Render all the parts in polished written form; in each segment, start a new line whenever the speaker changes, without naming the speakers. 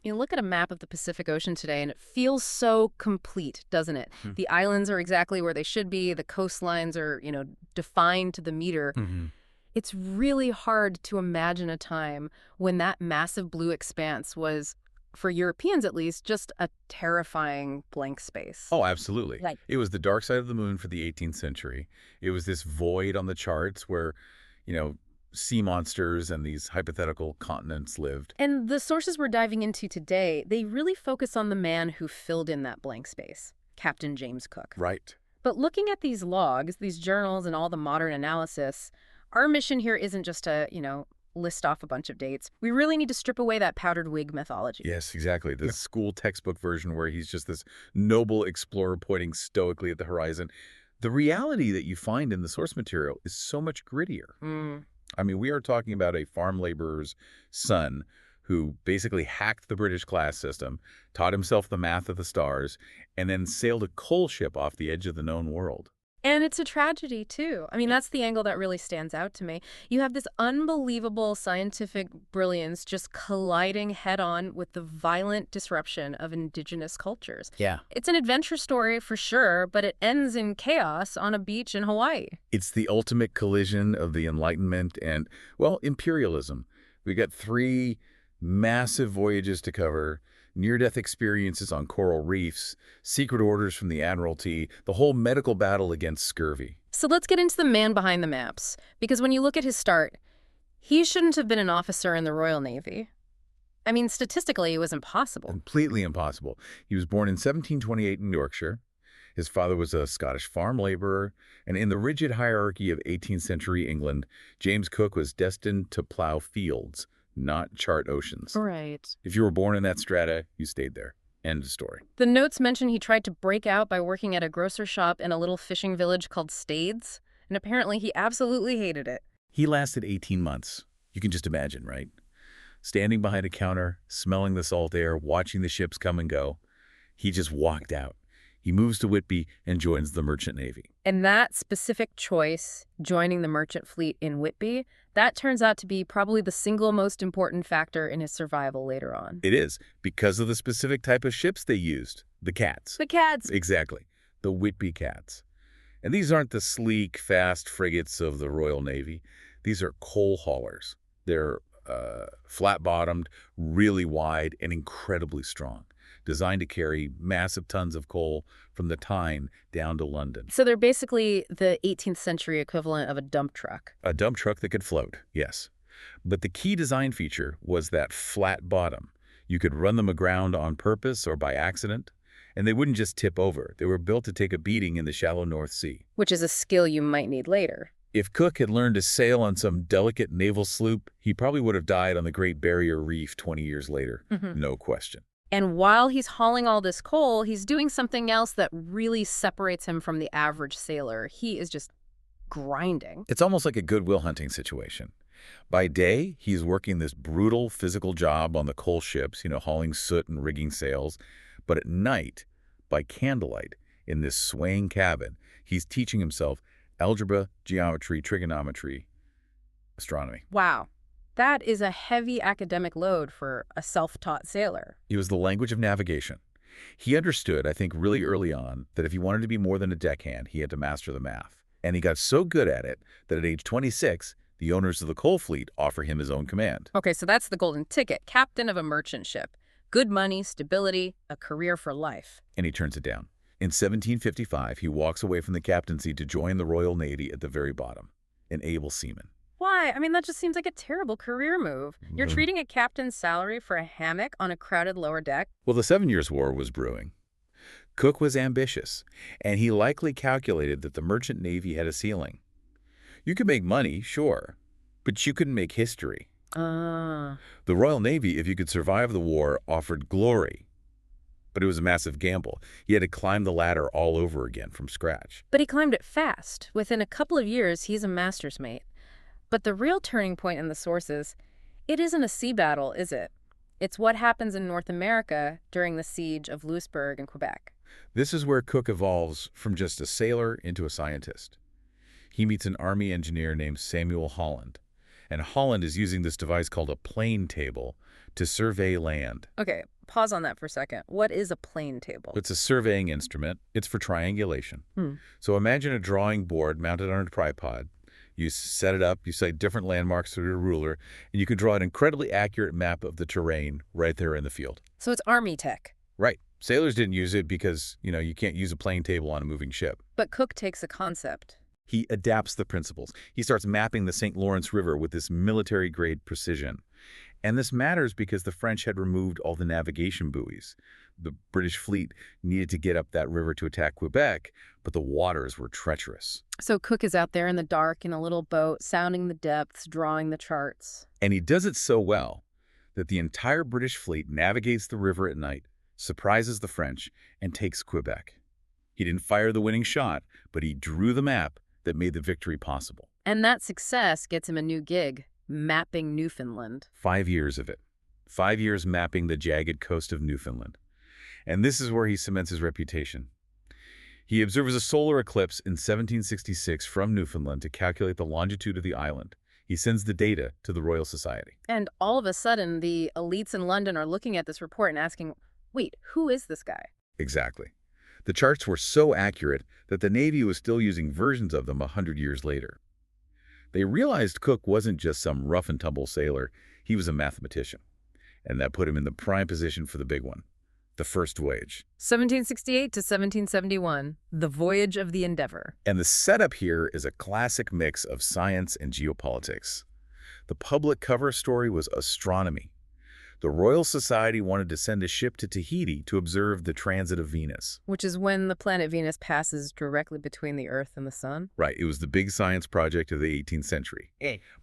You look at a map of the Pacific Ocean today, and it feels so complete, doesn't it? The islands are exactly where they should be. The coastlines are, defined to the meter. It's really hard to imagine a time when that massive blue expanse was, for Europeans at least, just a terrifying blank space.
Oh, absolutely.
Right.
It was the dark side of the moon for the 18th century. It was this void on the charts where, sea monsters and these hypothetical continents lived.
And the sources we're diving into today, they really focus on the man who filled in that blank space, Captain James Cook.
Right.
But looking at these logs, these journals, and all the modern analysis, our mission here isn't just to, list off a bunch of dates. We really need to strip away that powdered wig mythology.
Yes, exactly. The school textbook version where he's just this noble explorer pointing stoically at the horizon. The reality that you find in the source material is so much grittier. I mean, we are talking about a farm laborer's son who basically hacked the British class system, taught himself the math of the stars, and then sailed a coal ship off the edge of the known world.
And it's a tragedy, too. I mean, that's the angle that really stands out to me. You have this unbelievable scientific brilliance just colliding head-on with the violent disruption of indigenous cultures.
Yeah.
It's an adventure story for sure, but it ends in chaos on a beach in Hawaii.
It's the ultimate collision of the Enlightenment and, well, imperialism. We got 3 massive voyages to cover, near-death experiences on coral reefs, secret orders from the Admiralty, the whole medical battle against scurvy.
So let's get into the man behind the maps, because when you look at his start, he shouldn't have been an officer in the Royal Navy. I mean, statistically, it was impossible.
Completely impossible. He was born in 1728 in Yorkshire. His father was a Scottish farm laborer, and in the rigid hierarchy of 18th century England, James Cook was destined to plow fields, not chart oceans.
Right.
If you were born in that strata, you stayed there. End of story.
The notes mention he tried to break out by working at a grocer shop in a little fishing village called Stades, and apparently he absolutely hated it.
He lasted 18 months. You can just imagine, right? Standing behind a counter, smelling the salt air, watching the ships come and go. He just walked out. He moves to Whitby and joins the Merchant Navy.
And that specific choice, joining the merchant fleet in Whitby, that turns out to be probably the single most important factor in his survival later on.
It is, because of the specific type of ships they used. The cats.
The cats.
Exactly. The Whitby cats. And these aren't the sleek, fast frigates of the Royal Navy. These are coal haulers. They're flat-bottomed, really wide, and incredibly strong, designed to carry massive tons of coal from the Tyne down to London.
So they're basically the 18th century equivalent of a dump truck.
A dump truck that could float, yes. But the key design feature was that flat bottom. You could run them aground on purpose or by accident, and they wouldn't just tip over. They were built to take a beating in the shallow North Sea.
Which is a skill you might need later.
If Cook had learned to sail on some delicate naval sloop, he probably would have died on the Great Barrier Reef 20 years later. No question.
And while he's hauling all this coal, he's doing something else that really separates him from the average sailor. He is just grinding.
It's almost like a Good Will Hunting situation. By day, he's working this brutal physical job on the coal ships, hauling soot and rigging sails. But at night, by candlelight, in this swaying cabin, he's teaching himself algebra, geometry, trigonometry, astronomy.
Wow. That is a heavy academic load for a self-taught sailor.
It was the language of navigation. He understood, I think, really early on, that if he wanted to be more than a deckhand, he had to master the math. And he got so good at it that at age 26, the owners of the coal fleet offer him his own command.
Okay, so that's the golden ticket. Captain of a merchant ship. Good money, stability, a career for life.
And he turns it down. In 1755, he walks away from the captaincy to join the Royal Navy at the very bottom, an able seaman.
Why? I mean, that just seems like a terrible career move. You're trading a captain's salary for a hammock on a crowded lower deck?
Well, the 7 Years' War was brewing. Cook was ambitious, and he likely calculated that the merchant navy had a ceiling. You could make money, sure, but you couldn't make history. The Royal Navy, if you could survive the war, offered glory. But it was a massive gamble. He had to climb the ladder all over again from scratch.
But he climbed it fast. Within a couple of years, he's a master's mate. But the real turning point in the sources, it isn't a sea battle, is it? It's what happens in North America during the siege of Louisbourg in Quebec.
This is where Cook evolves from just a sailor into a scientist. He meets an army engineer named Samuel Holland. And Holland is using this device called a plane table to survey land.
Okay, pause on that for a second. What is a plane table?
It's a surveying instrument. It's for triangulation.
Hmm.
So imagine a drawing board mounted on a tripod. You set it up, you cite different landmarks through your ruler, and you can draw an incredibly accurate map of the terrain right there in the field.
So it's army tech.
Right. Sailors didn't use it because, you can't use a plane table on a moving ship.
But Cook takes a concept.
He adapts the principles. He starts mapping the St. Lawrence River with this military-grade precision. And this matters because the French had removed all the navigation buoys. The British fleet needed to get up that river to attack Quebec, but the waters were treacherous.
So Cook is out there in the dark in a little boat, sounding the depths, drawing the charts.
And he does it so well that the entire British fleet navigates the river at night, surprises the French, and takes Quebec. He didn't fire the winning shot, but he drew the map that made the victory possible.
And that success gets him a new gig, mapping Newfoundland.
5 years of it. 5 years mapping the jagged coast of Newfoundland. And this is where he cements his reputation. He observes a solar eclipse in 1766 from Newfoundland to calculate the longitude of the island. He sends the data to the Royal Society.
And all of a sudden, the elites in London are looking at this report and asking, wait, who is this guy?
Exactly. The charts were so accurate that the Navy was still using versions of them 100 years later. They realized Cook wasn't just some rough-and-tumble sailor. He was a mathematician. And that put him in the prime position for the big one, the first voyage.
1768 to 1771, the voyage of the Endeavour.
And the setup here is a classic mix of science and geopolitics. The public cover story was astronomy. The Royal Society wanted to send a ship to Tahiti to observe the transit of Venus.
Which is when the planet Venus passes directly between the Earth and the Sun.
Right, it was the big science project of the 18th century.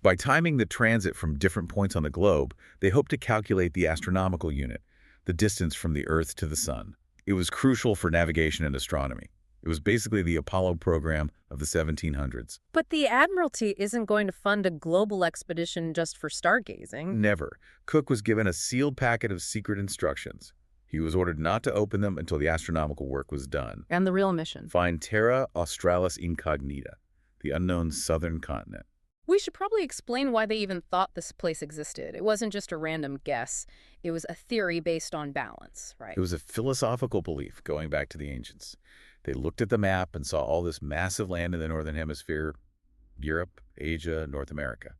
By timing the transit from different points on the globe, they hoped to calculate the astronomical unit, the distance from the Earth to the Sun. It was crucial for navigation and astronomy. It was basically the Apollo program of the 1700s.
But the Admiralty isn't going to fund a global expedition just for stargazing.
Never. Cook was given a sealed packet of secret instructions. He was ordered not to open them until the astronomical work was done.
And the real mission.
Find Terra Australis Incognita, the unknown southern continent.
We should probably explain why they even thought this place existed. It wasn't just a random guess. It was a theory based on balance, right?
It was a philosophical belief going back to the ancients. They looked at the map and saw all this massive land in the northern hemisphere, Europe, Asia, North America.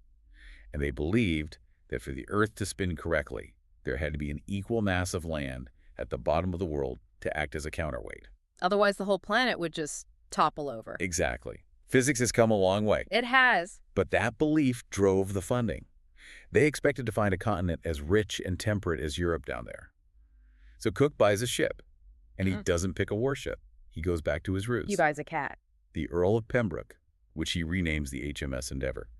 And they believed that for the Earth to spin correctly, there had to be an equal mass of land at the bottom of the world to act as a counterweight.
Otherwise, the whole planet would just topple over.
Exactly. Physics has come a long way.
It has.
But that belief drove the funding. They expected to find a continent as rich and temperate as Europe down there. So Cook buys a ship, and he doesn't pick a warship. He goes back to his roots.
He buys a cat.
The Earl of Pembroke, which he renames the HMS Endeavour,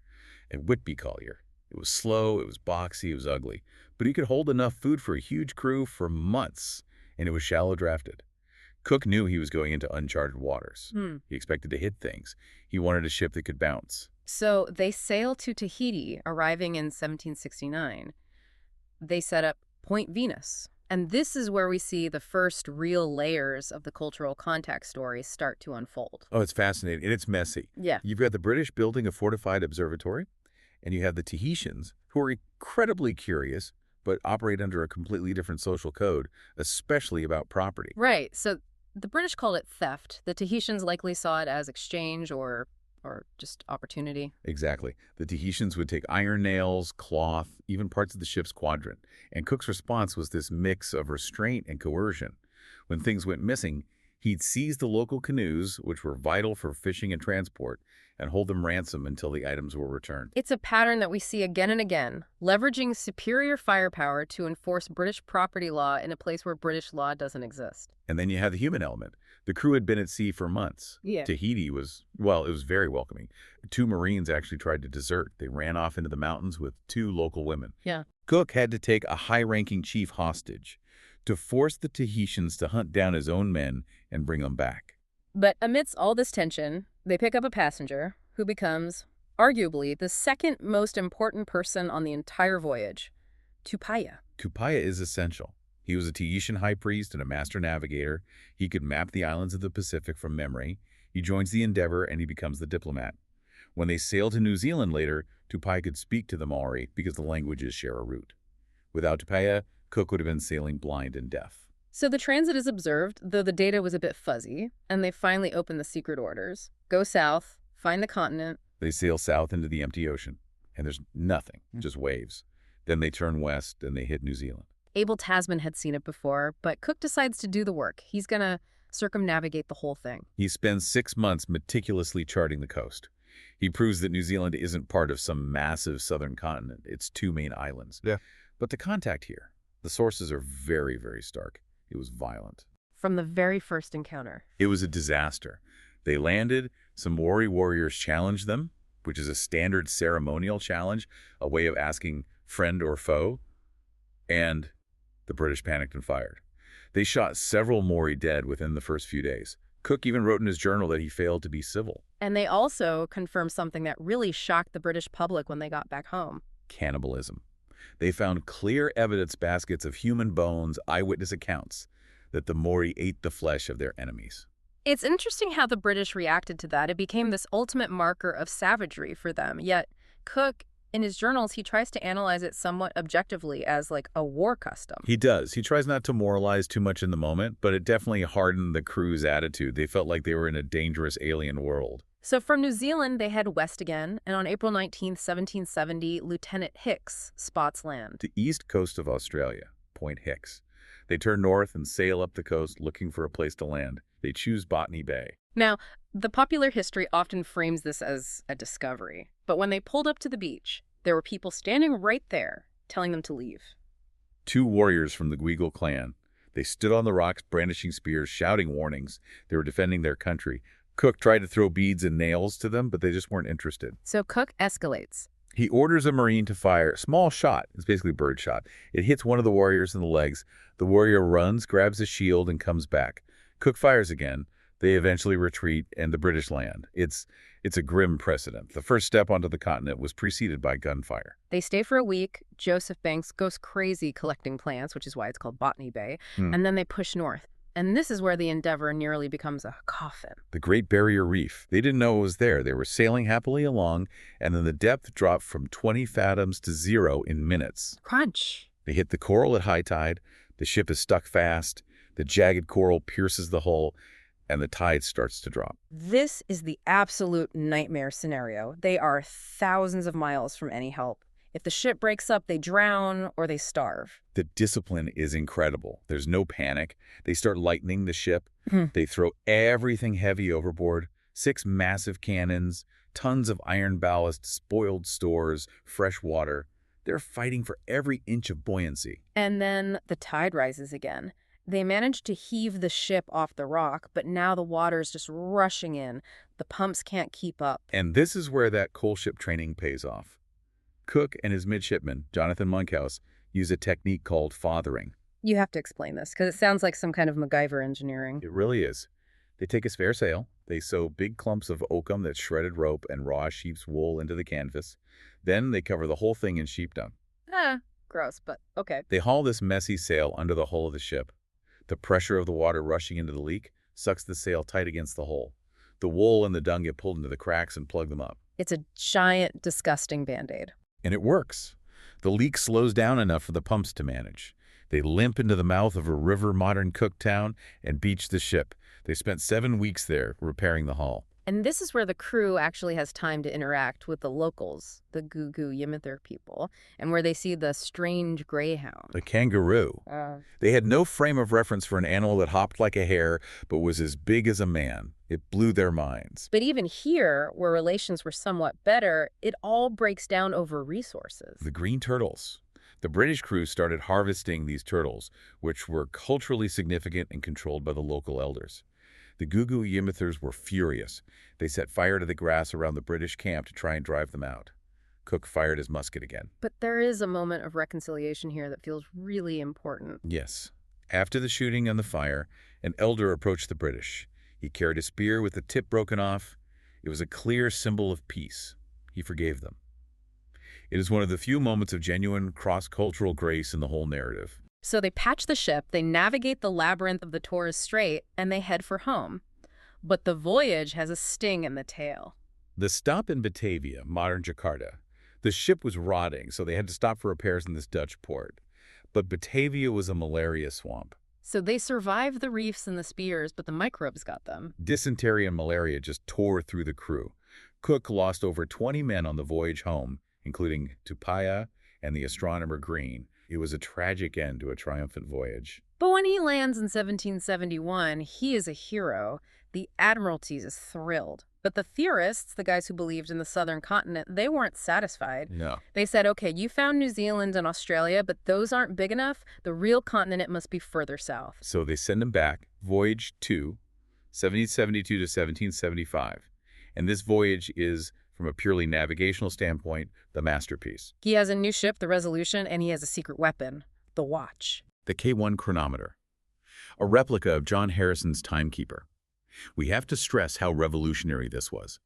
and Whitby Collier. It was slow, it was boxy, it was ugly, but he could hold enough food for a huge crew for months, and it was shallow drafted. Cook knew he was going into uncharted waters. He expected to hit things. He wanted a ship that could bounce.
So they sail to Tahiti, arriving in 1769. They set up Point Venus. And this is where we see the first real layers of the cultural contact story start to unfold.
Oh, it's fascinating, and it's messy.
Yeah.
You've got the British building a fortified observatory, and you have the Tahitians, who are incredibly curious, but operate under a completely different social code, especially about property.
Right. So the British called it theft. The Tahitians likely saw it as exchange or just opportunity.
Exactly. The Tahitians would take iron nails, cloth, even parts of the ship's quadrant. And Cook's response was this mix of restraint and coercion. When things went missing, he'd seize the local canoes, which were vital for fishing and transport, and hold them ransom until the items were returned.
It's a pattern that we see again and again, leveraging superior firepower to enforce British property law in a place where British law doesn't exist.
And then you have the human element. The crew had been at sea for months.
Yeah.
Tahiti was, well, it was very welcoming. 2 Marines actually tried to desert. They ran off into the mountains with 2 local women.
Yeah.
Cook had to take a high-ranking chief hostage to force the Tahitians to hunt down his own men and bring them back.
But amidst all this tension, they pick up a passenger who becomes, arguably, the second most important person on the entire voyage, Tupaia.
Tupaia is essential. He was a Tahitian high priest and a master navigator. He could map the islands of the Pacific from memory. He joins the Endeavour and he becomes the diplomat. When they sail to New Zealand later, Tupaia could speak to the Maori because the languages share a root. Without Tupaia, Cook would have been sailing blind and deaf.
So the transit is observed, though the data was a bit fuzzy, and they finally open the secret orders. Go south, find the continent.
They sail south into the empty ocean, and there's nothing, just waves. Then they turn west, and they hit New Zealand.
Abel Tasman had seen it before, but Cook decides to do the work. He's going to circumnavigate the whole thing.
He spends 6 months meticulously charting the coast. He proves that New Zealand isn't part of some massive southern continent. It's 2 main islands.
Yeah.
But the contact here, the sources are very, very stark. It was violent.
From the very first encounter.
It was a disaster. They landed, some Maori warriors challenged them, which is a standard ceremonial challenge, a way of asking friend or foe, and the British panicked and fired. They shot several Maori dead within the first few days. Cook even wrote in his journal that he failed to be civil.
And they also confirmed something that really shocked the British public when they got back home.
Cannibalism. They found clear evidence baskets of human bones, eyewitness accounts, that the Maori ate the flesh of their enemies.
It's interesting how the British reacted to that. It became this ultimate marker of savagery for them. Yet Cook, in his journals, he tries to analyze it somewhat objectively as like a war custom.
He does. He tries not to moralize too much in the moment, but it definitely hardened the crew's attitude. They felt like they were in a dangerous alien world.
So from New Zealand, they head west again, and on April 19, 1770, Lieutenant Hicks spots land.
The east coast of Australia, Point Hicks. They turn north and sail up the coast looking for a place to land. They choose Botany Bay.
Now, the popular history often frames this as a discovery, but when they pulled up to the beach, there were people standing right there, telling them to leave.
2 warriors from the Guigal clan. They stood on the rocks brandishing spears, shouting warnings. They were defending their country. Cook tried to throw beads and nails to them, but they just weren't interested.
So Cook escalates.
He orders a Marine to fire a small shot. It's basically bird shot. It hits one of the warriors in the legs. The warrior runs, grabs a shield, and comes back. Cook fires again. They eventually retreat, and the British land. It's a grim precedent. The first step onto the continent was preceded by gunfire.
They stay for a week. Joseph Banks goes crazy collecting plants, which is why it's called Botany Bay, and then they push north. And this is where the Endeavour nearly becomes a coffin.
The Great Barrier Reef. They didn't know it was there. They were sailing happily along, and then the depth dropped from 20 fathoms to 0 in minutes.
Crunch.
They hit the coral at high tide. The ship is stuck fast. The jagged coral pierces the hull, and the tide starts to drop.
This is the absolute nightmare scenario. They are thousands of miles from any help. If the ship breaks up, they drown or they starve.
The discipline is incredible. There's no panic. They start lightening the ship. They throw everything heavy overboard. 6 massive cannons, tons of iron ballast, spoiled stores, fresh water. They're fighting for every inch of buoyancy.
And then the tide rises again. They manage to heave the ship off the rock, but now the water's just rushing in. The pumps can't keep up.
And this is where that coal ship training pays off. Cook and his midshipman, Jonathan Monkhouse, use a technique called fathering.
You have to explain this, because it sounds like some kind of MacGyver engineering.
It really is. They take a spare sail. They sew big clumps of oakum that's shredded rope and raw sheep's wool into the canvas. Then they cover the whole thing in sheepdung.
Gross, but okay.
They haul this messy sail under the hull of the ship. The pressure of the water rushing into the leak sucks the sail tight against the hull. The wool and the dung get pulled into the cracks and plug them up.
It's a giant, disgusting Band-Aid.
And it works. The leak slows down enough for the pumps to manage. They limp into the mouth of a river modern Cooktown and beach the ship. They spent 7 weeks there repairing the hull.
And this is where the crew actually has time to interact with the locals, the Gugu Yimithirr people, and where they see the strange greyhound.
A kangaroo. They had no frame of reference for an animal that hopped like a hare but was as big as a man. It blew their minds.
But even here, where relations were somewhat better, it all breaks down over resources.
The green turtles. The British crew started harvesting these turtles, which were culturally significant and controlled by the local elders. The Gugu Yimithirrs were furious. They set fire to the grass around the British camp to try and drive them out. Cook fired his musket again.
But there is a moment of reconciliation here that feels really important.
Yes. After the shooting and the fire, an elder approached the British. He carried a spear with the tip broken off. It was a clear symbol of peace. He forgave them. It is one of the few moments of genuine cross-cultural grace in the whole narrative.
So they patch the ship, they navigate the labyrinth of the Torres Strait, and they head for home. But the voyage has a sting in the tail.
The stop in Batavia, modern Jakarta. The ship was rotting, so they had to stop for repairs in this Dutch port. But Batavia was a malaria swamp.
So they survived the reefs and the spears, but the microbes got them.
Dysentery and malaria just tore through the crew. Cook lost over 20 men on the voyage home, including Tupaya and the astronomer Green. It was a tragic end to a triumphant voyage.
But when he lands in 1771, he is a hero. The Admiralty is thrilled. But the theorists, the guys who believed in the southern continent, they weren't satisfied.
No.
They said, okay, you found New Zealand and Australia, but those aren't big enough. The real continent must be further south.
So they send him back, Voyage 2, 1772 to 1775. And this voyage is, from a purely navigational standpoint, the masterpiece.
He has a new ship, the Resolution, and he has a secret weapon, the watch.
The K1 chronometer, a replica of John Harrison's timekeeper. We have to stress how revolutionary this was.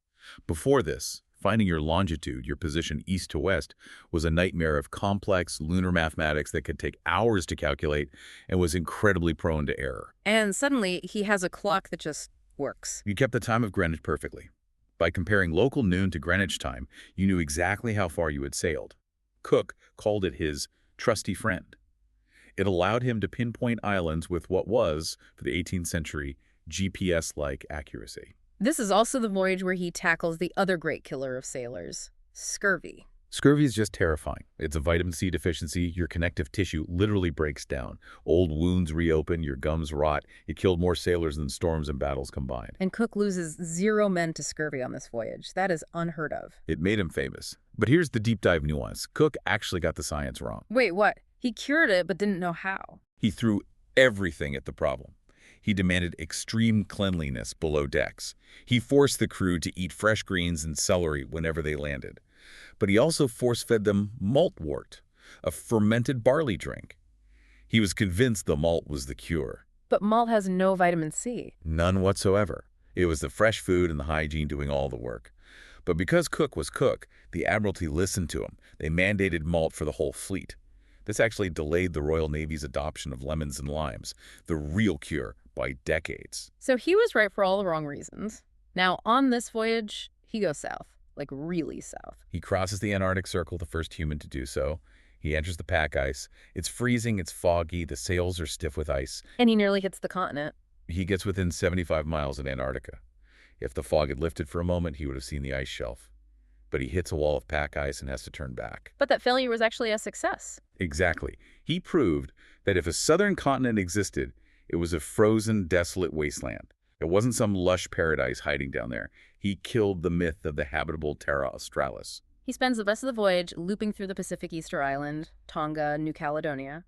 Before this, finding your longitude, your position east to west, was a nightmare of complex lunar mathematics that could take hours to calculate and was incredibly prone to error.
And suddenly, he has a clock that just works.
You kept the time of Greenwich perfectly. By comparing local noon to Greenwich time, you knew exactly how far you had sailed. Cook called it his trusty friend. It allowed him to pinpoint islands with what was, for the 18th century, GPS-like accuracy.
This is also the voyage where he tackles the other great killer of sailors, scurvy.
Scurvy is just terrifying. It's a vitamin C deficiency. Your connective tissue literally breaks down. Old wounds reopen, your gums rot. It killed more sailors than storms and battles combined.
And Cook loses 0 men to scurvy on this voyage. That is unheard of.
It made him famous. But here's the deep dive nuance. Cook actually got the science wrong.
Wait, what? He cured it but didn't know how.
He threw everything at the problem. He demanded extreme cleanliness below decks. He forced the crew to eat fresh greens and celery whenever they landed. But he also force-fed them maltwort, a fermented barley drink. He was convinced the malt was the cure.
But malt has no vitamin C.
None whatsoever. It was the fresh food and the hygiene doing all the work. But because Cook was Cook, the Admiralty listened to him. They mandated malt for the whole fleet. This actually delayed the Royal Navy's adoption of lemons and limes, the real cure, by decades.
So he was right for all the wrong reasons. Now, on this voyage, he goes south, like really south.
He crosses the Antarctic Circle, the first human to do so. He enters the pack ice. It's freezing, it's foggy, the sails are stiff with ice.
And he nearly hits the continent.
He gets within 75 miles of Antarctica. If the fog had lifted for a moment, he would have seen the ice shelf. But he hits a wall of pack ice and has to turn back.
But that failure was actually a success.
Exactly. He proved that if a southern continent existed, it was a frozen, desolate wasteland. It wasn't some lush paradise hiding down there. He killed the myth of the habitable Terra Australis.
He spends the rest of the voyage looping through the Pacific Easter Island, Tonga, New Caledonia.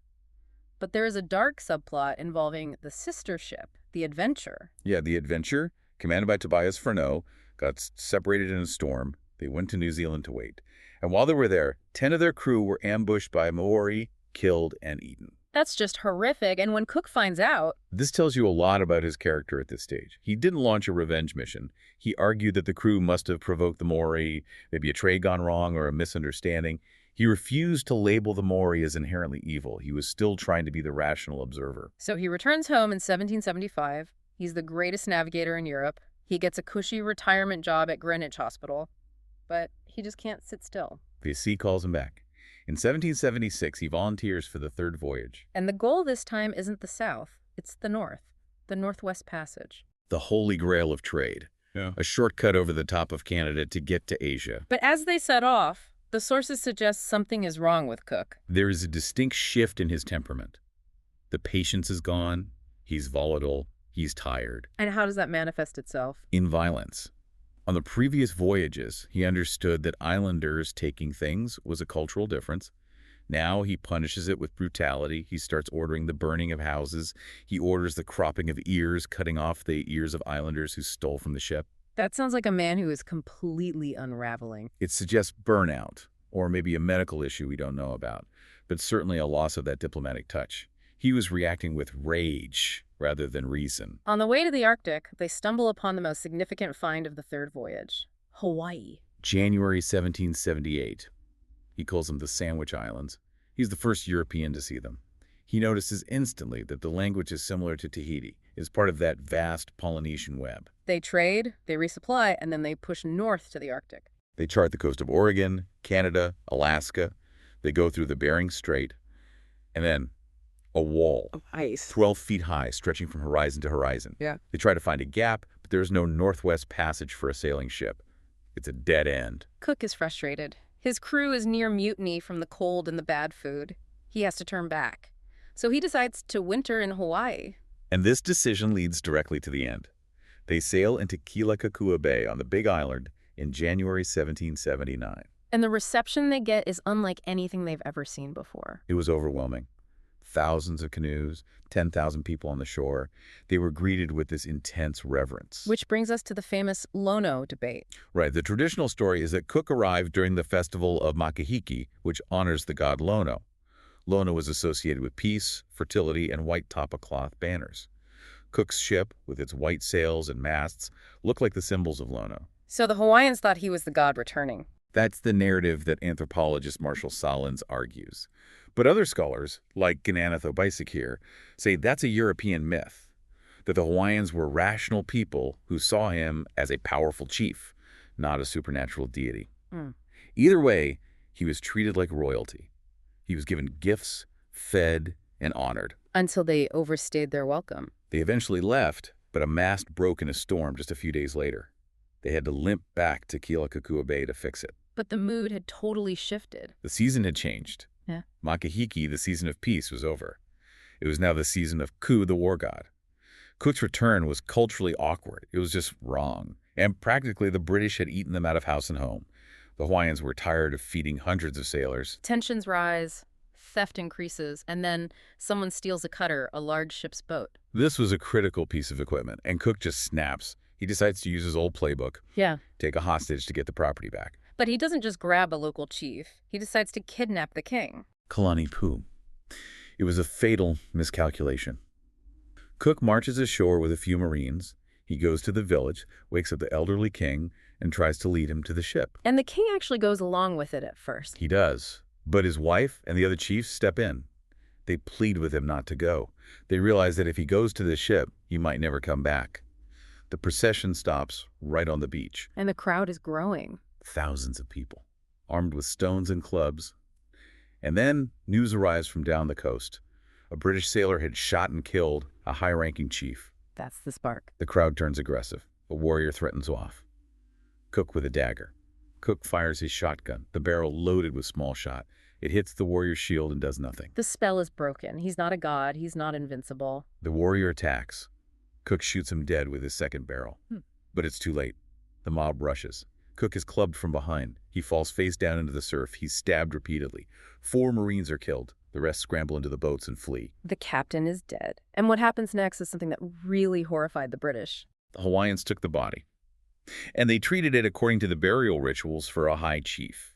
But there is a dark subplot involving the sister ship, the Adventure.
Yeah, the Adventure, commanded by Tobias Furneaux, got separated in a storm. They went to New Zealand to wait. And while they were there, 10 of their crew were ambushed by Maori, killed, and eaten.
That's just horrific, and when Cook finds out...
This tells you a lot about his character at this stage. He didn't launch a revenge mission. He argued that the crew must have provoked the Maori, maybe a trade gone wrong or a misunderstanding. He refused to label the Maori as inherently evil. He was still trying to be the rational observer.
So he returns home in 1775. He's the greatest navigator in Europe. He gets a cushy retirement job at Greenwich Hospital. But he just can't sit still.
The sea calls him back. In 1776, he volunteers for the third voyage.
And the goal this time isn't the south, it's the north, the Northwest Passage.
The holy grail of trade. Yeah. A shortcut over the top of Canada to get to Asia.
But as they set off, the sources suggest something is wrong with Cook.
There is a distinct shift in his temperament. The patience is gone, he's volatile, he's tired.
And how does that manifest itself?
In violence. On the previous voyages, he understood that islanders taking things was a cultural difference. Now he punishes it with brutality. He starts ordering the burning of houses. He orders the cropping of ears, cutting off the ears of islanders who stole from the ship.
That sounds like a man who is completely unraveling.
It suggests burnout, or maybe a medical issue we don't know about, but certainly a loss of that diplomatic touch. He was reacting with rage rather than reason.
On the way to the Arctic, they stumble upon the most significant find of the third voyage, Hawaii.
January 1778. He calls them the Sandwich Islands. He's the first European to see them. He notices instantly that the language is similar to Tahiti, is part of that vast Polynesian web.
They trade, they resupply, and then they push north to the Arctic.
They chart the coast of Oregon, Canada, Alaska. They go through the Bering Strait. And then a wall,
Of ice.
12 feet high, stretching from horizon to horizon.
Yeah.
They try to find a gap, but there's no northwest passage for a sailing ship. It's a dead end.
Cook is frustrated. His crew is near mutiny from the cold and the bad food. He has to turn back. So he decides to winter in Hawaii.
And this decision leads directly to the end. They sail into Kealakekua Bay on the Big Island in January 1779.
And the reception they get is unlike anything they've ever seen before.
It was overwhelming. Thousands of canoes, 10,000 people on the shore. They were greeted with this intense reverence.
Which brings us to the famous Lono debate.
Right. The traditional story is that Cook arrived during the festival of Makahiki, which honors the god Lono. Lono was associated with peace, fertility, and white tapa-cloth banners. Cook's ship, with its white sails and masts, looked like the symbols of Lono.
So the Hawaiians thought he was the god returning.
That's the narrative that anthropologist Marshall Solins argues. But other scholars, like Gananatho Baisekir, say that's a European myth, that the Hawaiians were rational people who saw him as a powerful chief, not a supernatural deity. Either way, he was treated like royalty. He was given gifts, fed, and honored.
Until they overstayed their welcome.
They eventually left, but a mast broke in a storm just a few days later. They had to limp back to Kealakekua Bay to fix it.
But the mood had totally shifted.
The season had changed.
Yeah.
Makahiki, the season of peace, was over. It was now the season of Ku, the war god. Cook's return was culturally awkward. It was just wrong. And practically the British had eaten them out of house and home. The Hawaiians were tired of feeding hundreds of sailors.
Tensions rise, theft increases, and then someone steals a cutter, a large ship's boat.
This was a critical piece of equipment, and Cook just snaps. He decides to use his old playbook, take a hostage to get the property back.
But he doesn't just grab a local chief. He decides to kidnap the king.
Kalani Pu. It was a fatal miscalculation. Cook marches ashore with a few Marines. He goes to the village, wakes up the elderly king, and tries to lead him to the ship.
And the king actually goes along with it at first.
He does. But his wife and the other chiefs step in. They plead with him not to go. They realize that if he goes to the ship, he might never come back. The procession stops right on the beach.
And the crowd is growing.
Thousands of people, armed with stones and clubs. And then news arrives from down the coast. A British sailor had shot and killed a high-ranking chief.
That's the spark.
The crowd turns aggressive. A warrior threatens off. Cook with a dagger. Cook fires his shotgun, the barrel loaded with small shot. It hits the warrior's shield and does nothing.
The spell is broken. He's not a god. He's not invincible.
The warrior attacks. Cook shoots him dead with his second barrel. But it's too late. The mob rushes. Cook is clubbed from behind. He falls face down into the surf. He's stabbed repeatedly. 4 Marines are killed. The rest scramble into the boats and flee.
The captain is dead. And what happens next is something that really horrified the British.
The Hawaiians took the body, and they treated it according to the burial rituals for a high chief.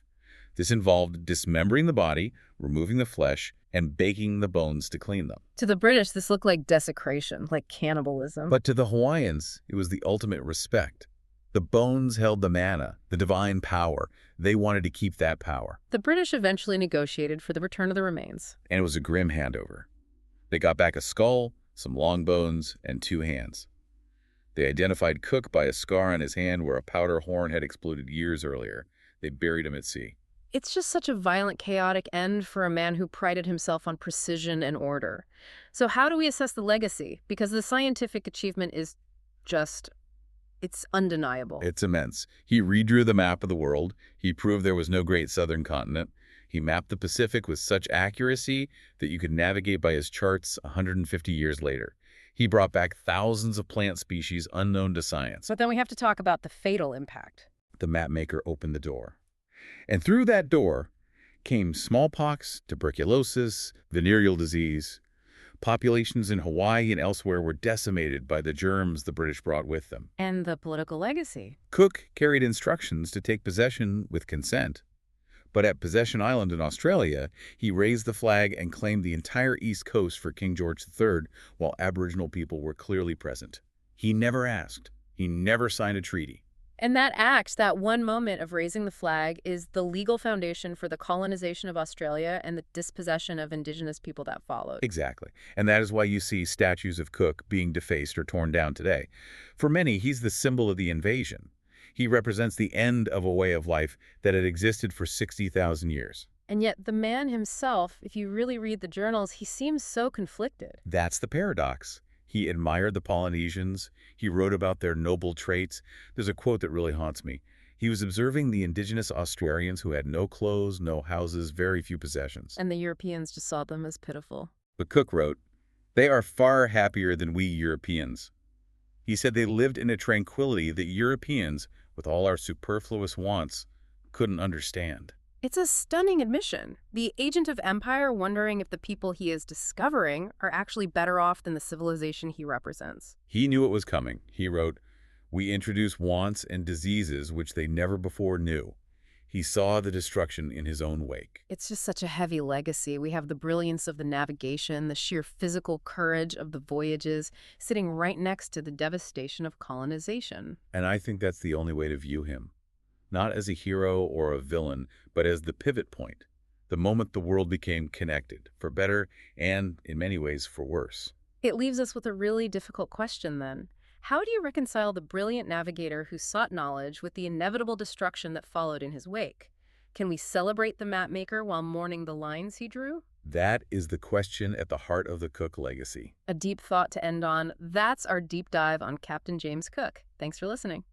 This involved dismembering the body, removing the flesh, and baking the bones to clean them.
To the British, this looked like desecration, like cannibalism.
But to the Hawaiians, it was the ultimate respect. The bones held the mana, the divine power. They wanted to keep that power.
The British eventually negotiated for the return of the remains.
And it was a grim handover. They got back a skull, some long bones, and 2 hands. They identified Cook by a scar on his hand where a powder horn had exploded years earlier. They buried him at sea.
It's just such a violent, chaotic end for a man who prided himself on precision and order. So how do we assess the legacy? Because the scientific achievement is just... it's undeniable.
It's immense. He redrew the map of the world. He proved there was no great southern continent. He mapped the Pacific with such accuracy that you could navigate by his charts 150 years later. He brought back thousands of plant species unknown to science.
But then we have to talk about the fatal impact.
The mapmaker opened the door. And through that door came smallpox, tuberculosis, venereal disease. Populations in Hawaii and elsewhere were decimated by the germs the British brought with them.
And the political legacy.
Cook carried instructions to take possession with consent. But at Possession Island in Australia, he raised the flag and claimed the entire East Coast for King George III while Aboriginal people were clearly present. He never asked. He never signed a treaty.
And that act, that one moment of raising the flag, is the legal foundation for the colonization of Australia and the dispossession of Indigenous people that followed.
Exactly. And that is why you see statues of Cook being defaced or torn down today. For many, he's the symbol of the invasion. He represents the end of a way of life that had existed for 60,000 years.
And yet the man himself, if you really read the journals, he seems so conflicted.
That's the paradox. He admired the Polynesians. He wrote about their noble traits. There's a quote that really haunts me. He was observing the indigenous Australians who had no clothes, no houses, very few possessions.
And the Europeans just saw them as pitiful.
But Cook wrote, "They are far happier than we Europeans." He said they lived in a tranquility that Europeans, with all our superfluous wants, couldn't understand.
It's a stunning admission. The agent of empire wondering if the people he is discovering are actually better off than the civilization he represents.
He knew it was coming. He wrote, "We introduce wants and diseases which they never before knew." He saw the destruction in his own wake.
It's just such a heavy legacy. We have the brilliance of the navigation, the sheer physical courage of the voyages, sitting right next to the devastation of colonization.
And I think that's the only way to view him. Not as a hero or a villain, but as the pivot point, the moment the world became connected, for better and, in many ways, for worse.
It leaves us with a really difficult question then. How do you reconcile the brilliant navigator who sought knowledge with the inevitable destruction that followed in his wake? Can we celebrate the mapmaker while mourning the lines he drew?
That is the question at the heart of the Cook legacy.
A deep thought to end on. That's our deep dive on Captain James Cook. Thanks for listening.